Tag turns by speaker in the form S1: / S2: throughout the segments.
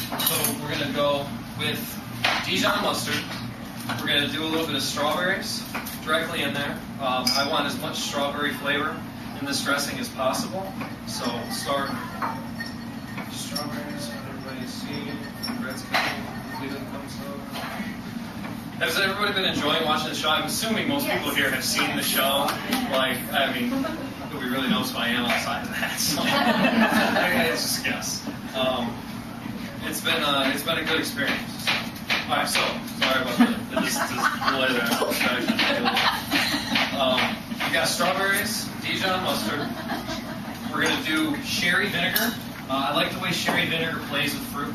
S1: So we're going to go with Dijon mustard. We're going to do a little bit of strawberries directly in there. I want as much strawberry flavor in this dressing as possible. So we'll start strawberries. Everybody see bread's coming. Hopefully it doesn't come slow. Has everybody been enjoying watching the show? I'm assuming most people here have seen the show. Like, I mean, nobody really knows who I am outside of that. So it's just a guess. It's been a good experience. All right, so sorry about the delay there. We got strawberries, Dijon mustard. We're gonna do sherry vinegar. I like the way sherry vinegar plays with fruit.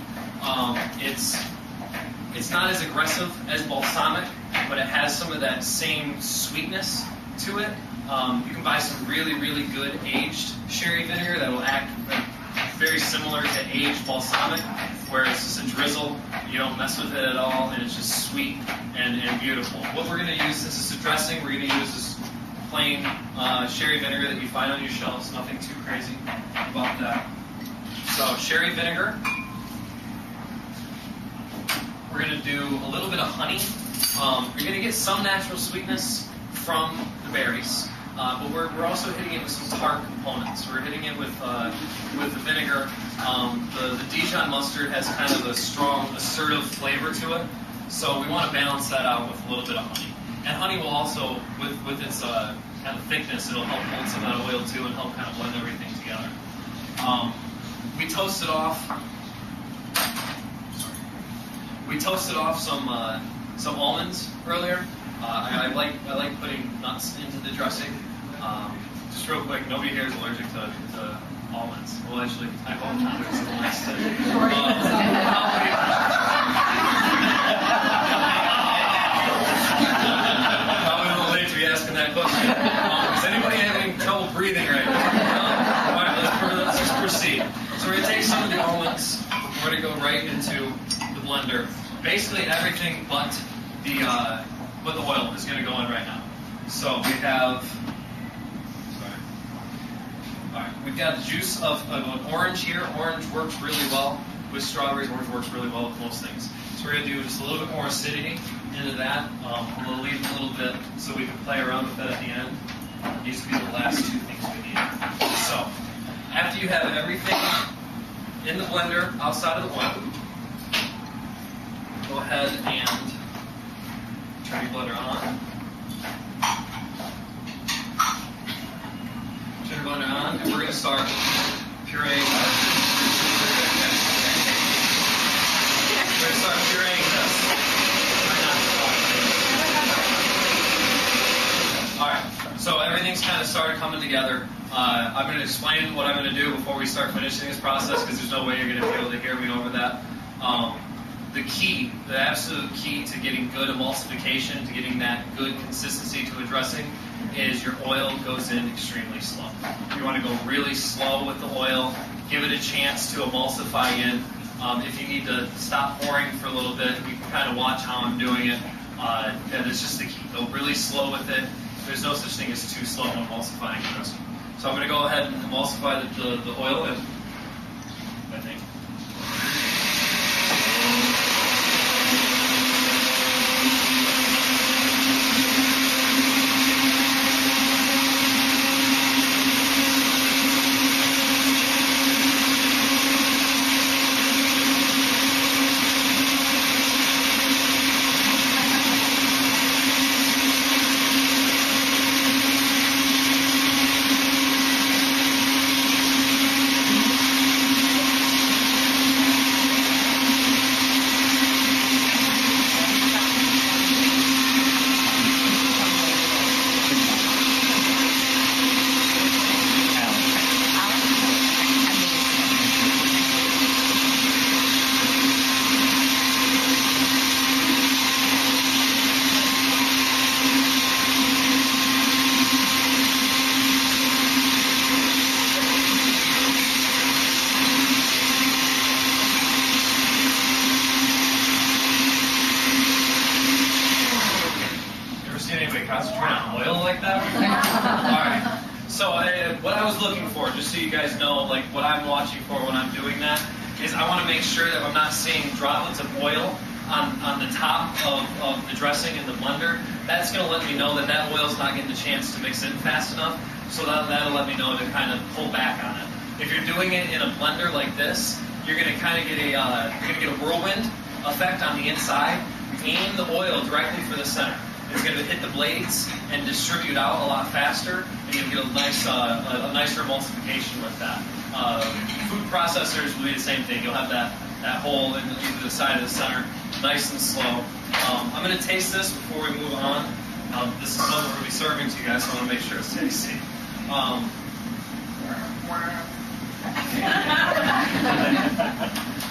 S1: It's not as aggressive as balsamic, but it has some of that same sweetness to it. You can buy some really, really good aged sherry vinegar that will act very similar to aged balsamic, where it's just a drizzle, you don't mess with it at all, and it's just sweet and beautiful. What we're going to use, since it's a dressing, we're going to use this plain sherry vinegar that you find on your shelves, nothing too crazy about that. So sherry vinegar. We're going to do a little bit of honey. You're going to get some natural sweetness from the berries, but we're also hitting it with some tart components. We're hitting it with the vinegar. The Dijon mustard has kind of a strong, assertive flavor to it, so we want to balance that out with a little bit of honey. And honey will also, with its kind of thickness, it'll help hold some of that oil too and help kind of blend everything together. We toasted off some almonds earlier. I like putting nuts into the dressing. Just real quick, nobody here is allergic to almonds. Well, actually, I hope not. It's the last thing. Probably a little late to be asking that question. Is anybody having trouble breathing right now? All right, let's just proceed. So we're going to take some of the almonds. We're going to go right into the blender. Basically everything but the oil is going to go in right now. So we have, we've got the juice of an orange here. Orange works really well with strawberries. Orange works really well with most things. So we're going to do just a little bit more acidity into that. We'll leave a little bit so we can play around with that at the end. These will be the last two things we need. So after you have everything in the blender outside of the oil, go ahead and turn your blender on. Turn your blender on, and we're going to start pureeing. We're going to start pureeing this. Alright, so everything's kind of started coming together. I'm going to explain what I'm going to do before we start finishing this process, because there's no way you're going to be able to hear me over that. The absolute key to getting good emulsification, to getting that good consistency to a dressing, is your oil goes in extremely slow. You want to go really slow with the oil, give it a chance to emulsify in. If you need to stop pouring for a little bit, you can kind of watch how I'm doing it. And it's just the key. Go really slow with it. There's no such thing as too slow in emulsifying a dressing. So I'm going to go ahead and emulsify the oil in, I think. concentrate on oil like that? All right. So what I was looking for, just so you guys know, like what I'm watching for when I'm doing that, is I want to make sure that I'm not seeing droplets of oil on the top of the dressing in the blender. That's going to let me know that that oil's not getting a chance to mix in fast enough, so that'll let me know to kind of pull back on it. If you're doing it in a blender like this, you're going to kind of get a whirlwind effect on the inside. Aim the oil directly for the center. It's going to hit the blades and distribute out a lot faster, and you'll get a nicer emulsification with that. Food processors will be the same thing. You'll have that hole in the side of the center, nice and slow. I'm going to taste this before we move on. This is one we're going to be serving to you guys, so I want to make sure it's tasty.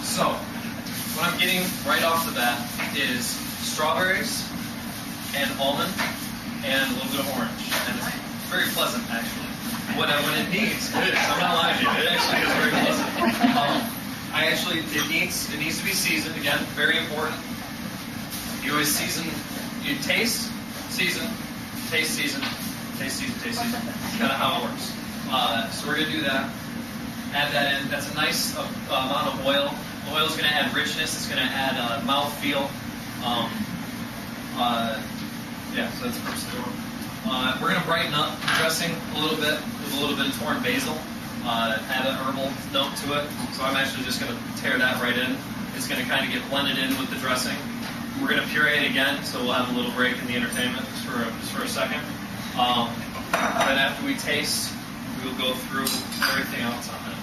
S1: So, what I'm getting right off the bat is strawberries and almond and a little bit of orange. And it's very pleasant, actually. When it needs, it is. I'm not lying to you. It actually is very pleasant. It needs to be seasoned. Again, very important. You always season. You taste, season, taste, season, taste, season, taste, season. Kind of how it works. So we're going to do that. Add that in. That's a nice amount of oil. The oil is going to add richness. It's going to add mouthfeel. So that's the purpose of it. We're going to brighten up the dressing a little bit with a little bit of torn basil. Add an herbal note to it. So I'm actually just going to tear that right in. It's going to kind of get blended in with the dressing. We're going to puree it again, so we'll have a little break in the entertainment just for a second. Then after we taste, we will go through everything else on it.